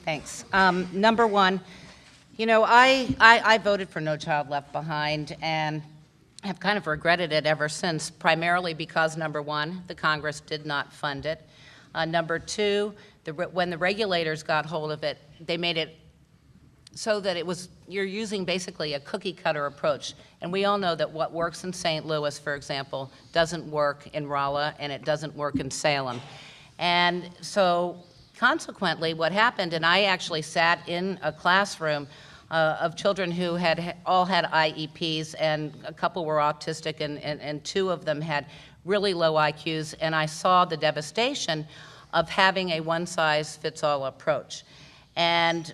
Thanks. Number one, you know, I voted for No Child Left Behind and have kind of regretted it ever since, primarily because, number one, the Congress did not fund it. Number two, when the regulators got hold of it, they made it so that you're using basically a cookie cutter approach. And we all know that what works in St. Louis, for example, doesn't work in Rolla and it doesn't work in Salem. And so consequently what happened, and I actually sat in a classroom of children who all had IEPs, and a couple were autistic, and two of them had really low IQs, and I saw the devastation of having a one-size-fits-all approach. And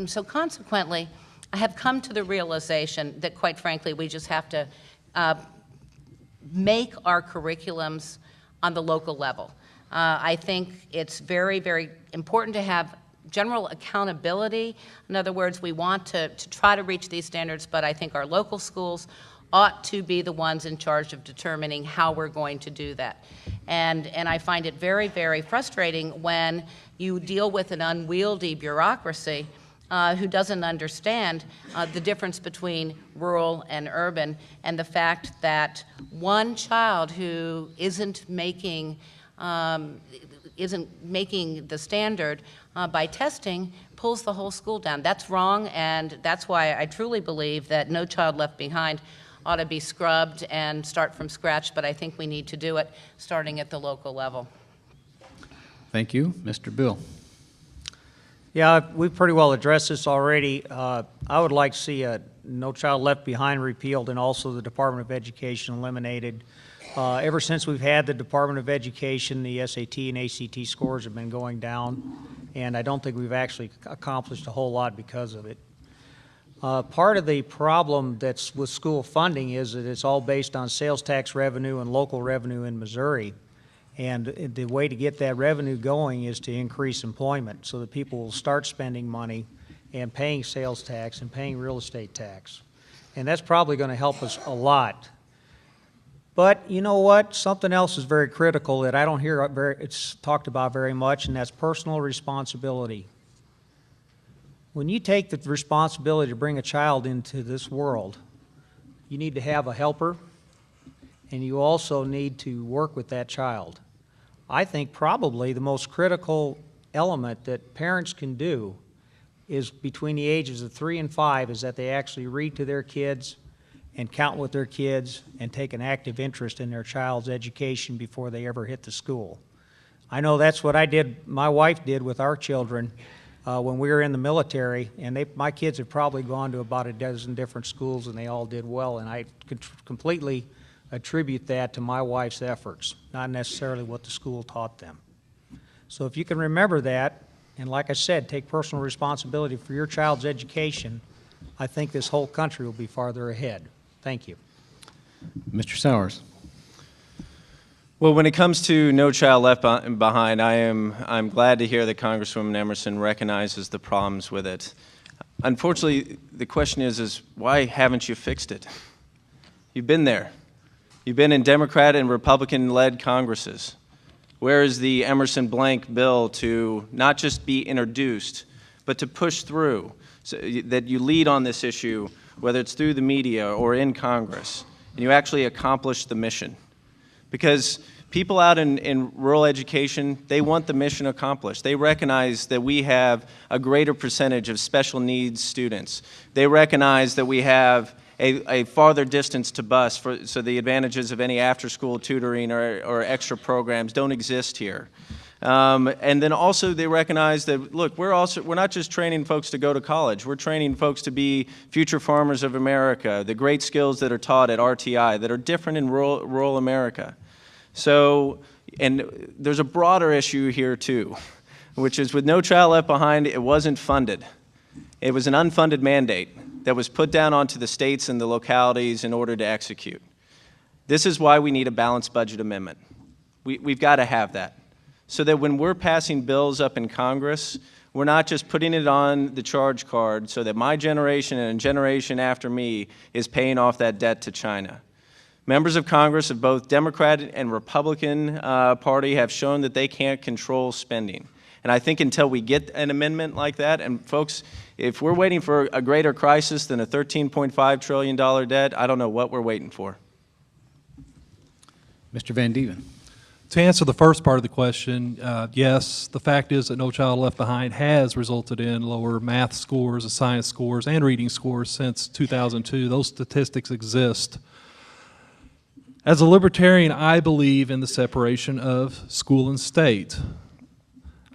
so consequently, I have come to the realization that, quite frankly, we just have to make our curriculums on the local level. I think it's very, very important to have general accountability. In other words, we want to try to reach these standards, but I think our local schools ought to be the ones in charge of determining how we're going to do that. And I find it very, very frustrating when you deal with an unwieldy bureaucracy who doesn't understand the difference between rural and urban, and the fact that one child who isn't making the standard by testing pulls the whole school down. That's wrong, and that's why I truly believe that No Child Left Behind ought to be scrubbed and start from scratch, but I think we need to do it starting at the local level. Thank you. Mr. Bill. Yeah, we've pretty well addressed this already. I would like to see a No Child Left Behind repealed and also the Department of Education eliminated. Ever since we've had the Department of Education, the SAT and ACT scores have been going down, and I don't think we've actually accomplished a whole lot because of it. Part of the problem that's with school funding is that it's all based on sales tax revenue and local revenue in Missouri. And the way to get that revenue going is to increase employment so that people will start spending money and paying sales tax and paying real estate tax. And that's probably going to help us a lot. But you know what? Something else is very critical that I don't hear it's talked about very much, and that's personal responsibility. When you take the responsibility to bring a child into this world, you need to have a helper, and you also need to work with that child. I think probably the most critical element that parents can do is between the ages of 3 and 5 is that they actually read to their kids and count with their kids and take an active interest in their child's education before they ever hit the school. I know that's what my wife did with our children when we were in the military, and my kids have probably gone to about a dozen different schools, and they all did well, and I could completely attribute that to my wife's efforts, not necessarily what the school taught them. So if you can remember that, and like I said, take personal responsibility for your child's education, I think this whole country will be farther ahead. Thank you. Mr. Sowers. Well, when it comes to No Child Left Behind, I'm glad to hear that Congresswoman Emerson recognizes the problems with it. Unfortunately, the question is why haven't you fixed it? You've been there. You've been in Democrat and Republican-led Congresses. Where is the Emerson blank bill to not just be introduced, but to push through, so that you lead on this issue, whether it's through the media or in Congress, and you actually accomplish the mission? Because people out in rural education, they want the mission accomplished. They recognize that we have a greater percentage of special needs students. They recognize that we have a farther distance to bus, so the advantages of any after-school tutoring or extra programs don't exist here. And then also they recognize that, look, we're not just training folks to go to college. We're training folks to be future farmers of America, the great skills that are taught at RTI that are different in rural America. So, and there's a broader issue here too, which is with No Child Left Behind, it wasn't funded. It was an unfunded mandate that was put down onto the states and the localities in order to execute. This is why we need a balanced budget amendment. We've got to have that, so that when we're passing bills up in Congress, we're not just putting it on the charge card so that my generation and a generation after me is paying off that debt to China. Members of Congress of both Democrat and Republican Party have shown that they can't control spending. And I think until we get an amendment like that, and folks, if we're waiting for a greater crisis than a $13.5 trillion debt, I don't know what we're waiting for. Mr. Van Deven. To answer the first part of the question, yes, the fact is that No Child Left Behind has resulted in lower math scores, science scores, and reading scores since 2002. Those statistics exist. As a libertarian, I believe in the separation of school and state.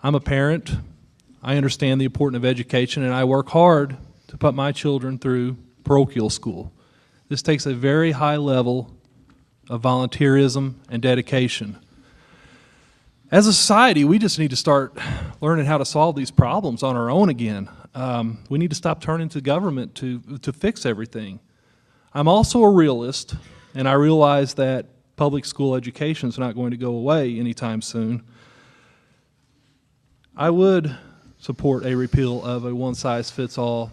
I'm a parent. I understand the importance of education, and I work hard to put my children through parochial school. This takes a very high level of volunteerism and dedication. As a society, we just need to start learning how to solve these problems on our own again. We need to stop turning to government to fix everything. I'm also a realist, and I realize that public school education is not going to go away anytime soon. I would support a repeal of a one-size-fits-all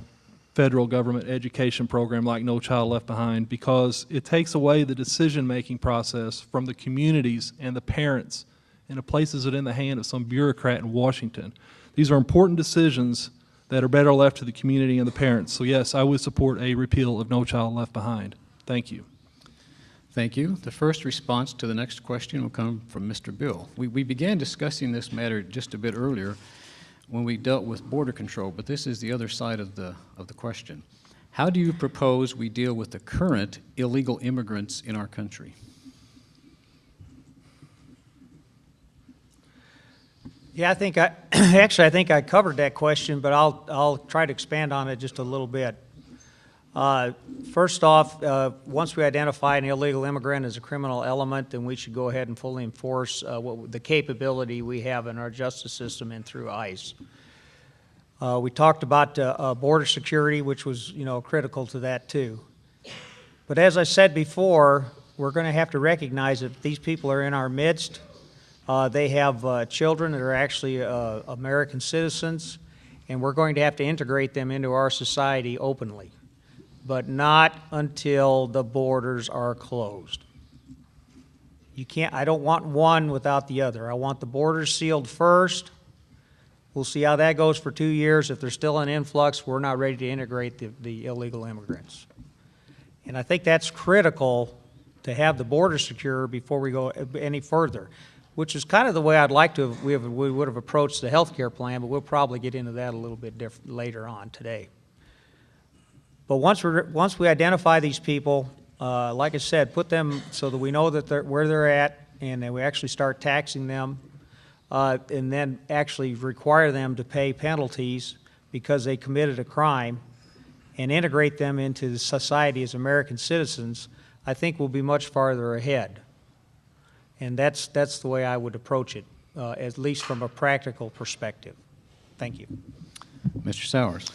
federal government education program like No Child Left Behind, because it takes away the decision-making process from the communities and the parents, and it places it in the hand of some bureaucrat in Washington. These are important decisions that are better left to the community and the parents. So yes, I would support a repeal of No Child Left Behind. Thank you. Thank you. The first response to the next question will come from Mr. Bill. We began discussing this matter just a bit earlier when we dealt with border control, but this is the other side of the question. How do you propose we deal with the current illegal immigrants in our country? Yeah, I think I think I covered that question, but I'll try to expand on it just a little bit. First off, once we identify an illegal immigrant as a criminal element, then we should go ahead and fully enforce the capability we have in our justice system and through ICE. We talked about border security, which was, critical to that too. But as I said before, we're going to have to recognize that these people are in our midst. They have children that are actually American citizens, and we're going to have to integrate them into our society openly, but not until the borders are closed. I don't want one without the other. I want the borders sealed first. We'll see how that goes for 2 years. If there's still an influx, we're not ready to integrate the illegal immigrants. And I think that's critical to have the border secure before we go any further, which is kind of the way I'd like to we would have approached the health care plan, but we'll probably get into that a little bit later on today. But once we identify these people, like I said, put them so that we know that where they're at, and then we actually start taxing them, and then actually require them to pay penalties because they committed a crime, and integrate them into the society as American citizens, I think we'll be much farther ahead. And that's the way I would approach it, at least from a practical perspective. Thank you. Mr. Sowers.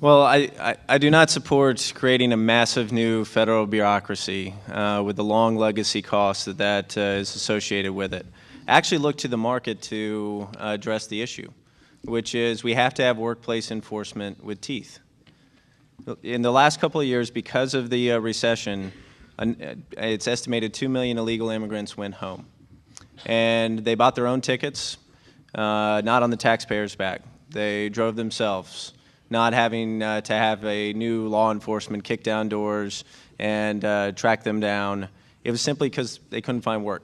Well, I do not support creating a massive new federal bureaucracy with the long legacy costs that is associated with it. I actually look to the market to address the issue, which is we have to have workplace enforcement with teeth. In the last couple of years, because of the recession, it's estimated 2 million illegal immigrants went home. And they bought their own tickets, not on the taxpayers' back. They drove themselves, not having to have a new law enforcement kick down doors and track them down. It was simply because they couldn't find work.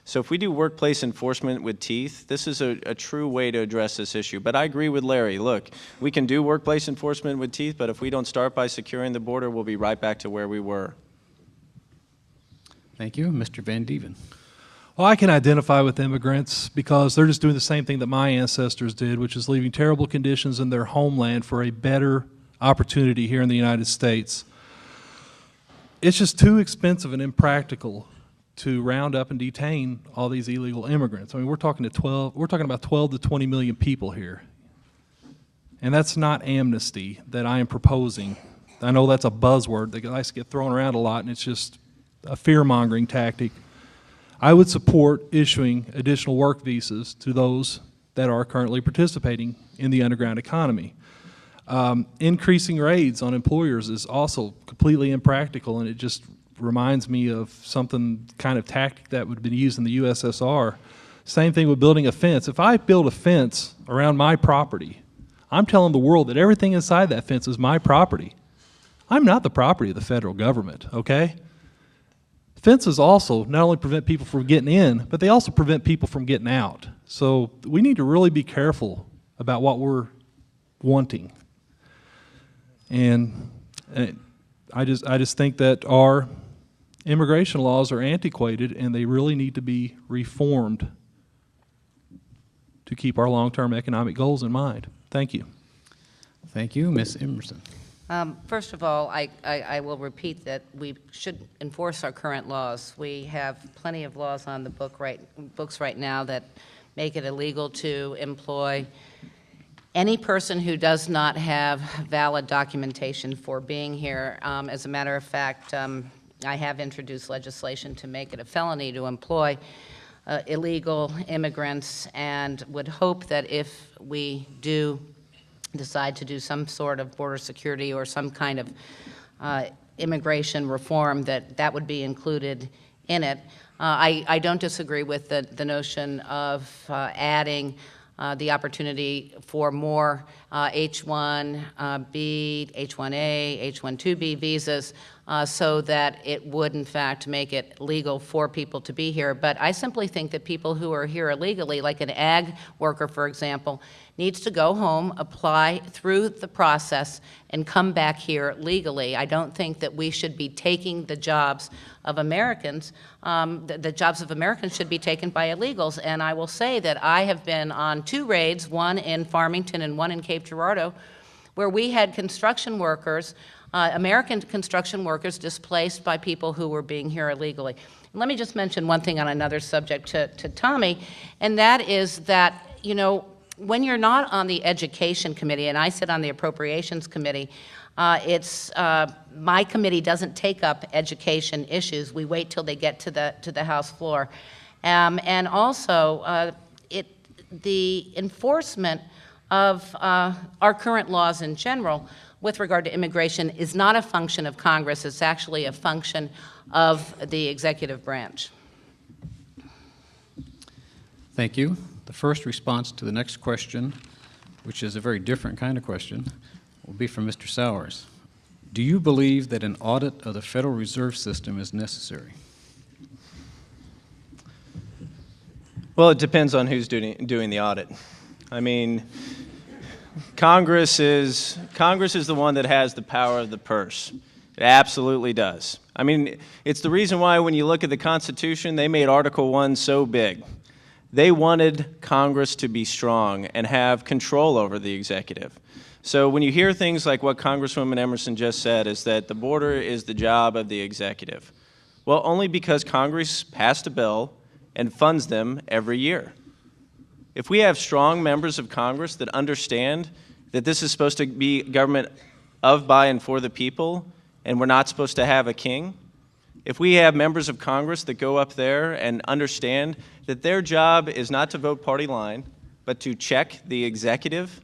So if we do workplace enforcement with teeth, this is a true way to address this issue. But I agree with Larry. Look, we can do workplace enforcement with teeth, but if we don't start by securing the border, we'll be right back to where we were. Thank you. Mr. Van Deven. Well, I can identify with immigrants because they're just doing the same thing that my ancestors did, which is leaving terrible conditions in their homeland for a better opportunity here in the United States. It's just too expensive and impractical to round up and detain all these illegal immigrants. I mean, we're talking about 12 to 20 million people here. And that's not amnesty that I am proposing. I know that's a buzzword that likes to get thrown around a lot, and it's just a fear-mongering tactic. I would support issuing additional work visas to those that are currently participating in the underground economy. Increasing raids on employers is also completely impractical, and it just reminds me of something kind of tactic that would have been used in the USSR. Same thing with building a fence. If I build a fence around my property, I'm telling the world that everything inside that fence is my property. I'm not the property of the federal government, okay? Fences also not only prevent people from getting in, but they also prevent people from getting out. So we need to really be careful about what we're wanting. And I just think that our immigration laws are antiquated and they really need to be reformed to keep our long-term economic goals in mind. Thank you. Thank you. Ms. Emerson. First of all, I will repeat that we should enforce our current laws. We have plenty of laws on the books right now that make it illegal to employ any person who does not have valid documentation for being here. As a matter of fact, I have introduced legislation to make it a felony to employ illegal immigrants, and would hope that if we do decide to do some sort of border security or some kind of immigration reform, that would be included in it. I don't disagree with the notion of adding the opportunity for more H-1B, H-1A, H-1-2B visas so that it would, in fact, make it legal for people to be here. But I simply think that people who are here illegally, like an ag worker, for example, needs to go home, apply through the process, and come back here legally. I don't think that we should be taking the jobs of Americans. The jobs of Americans should be taken by illegals. And I will say that I have been on 2 raids, one in Farmington and one in Cape Girardeau, where we had construction workers, American construction workers, displaced by people who were being here illegally. And let me just mention one thing on another subject to Tommy, and that is that, you know, when you're not on the Education Committee, and I sit on the Appropriations Committee, my committee doesn't take up education issues. We wait till they get to the House floor. And also, the enforcement of our current laws in general with regard to immigration is not a function of Congress. It's actually a function of the executive branch. Thank you. The first response to the next question, which is a very different kind of question, will be from Mr. Sowers. Do you believe that an audit of the Federal Reserve System is necessary? Well, it depends on who's doing the audit. I mean, Congress is the one that has the power of the purse. It absolutely does. I mean, it's the reason why when you look at the Constitution, they made Article 1 so big. They wanted Congress to be strong and have control over the executive. So when you hear things like what Congresswoman Emerson just said, is that the border is the job of the executive. Well, only because Congress passed a bill and funds them every year. If we have strong members of Congress that understand that this is supposed to be government of, by, and for the people, and we're not supposed to have a king, if we have members of Congress that go up there and understand that their job is not to vote party line, but to check the executive,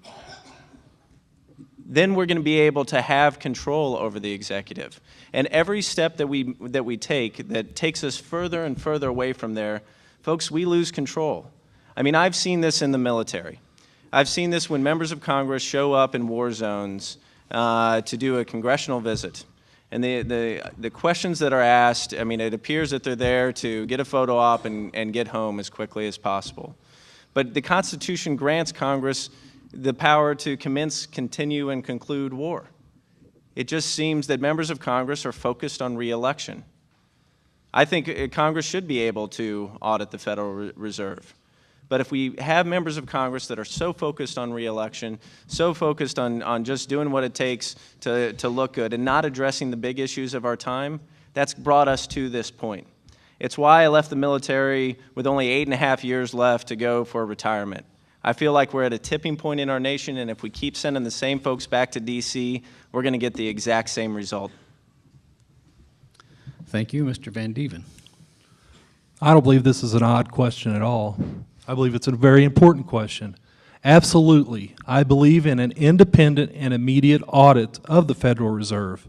then we're going to be able to have control over the executive. And every step that we take that takes us further and further away from there, folks, we lose control. I mean, I've seen this in the military. I've seen this when members of Congress show up in war zones to do a congressional visit. And the questions that are asked, I mean, it appears that they're there to get a photo op and get home as quickly as possible. But the Constitution grants Congress the power to commence, continue, and conclude war. It just seems that members of Congress are focused on re-election. I think Congress should be able to audit the Federal Reserve. But if we have members of Congress that are so focused on re-election, so focused on just doing what it takes to look good and not addressing the big issues of our time, that's brought us to this point. It's why I left the military with only 8.5 years left to go for retirement. I feel like we're at a tipping point in our nation, and if we keep sending the same folks back to D.C., we're going to get the exact same result. Thank you. Mr. Van Dieven. I don't believe this is an odd question at all. I believe it's a very important question. Absolutely, I believe in an independent and immediate audit of the Federal Reserve.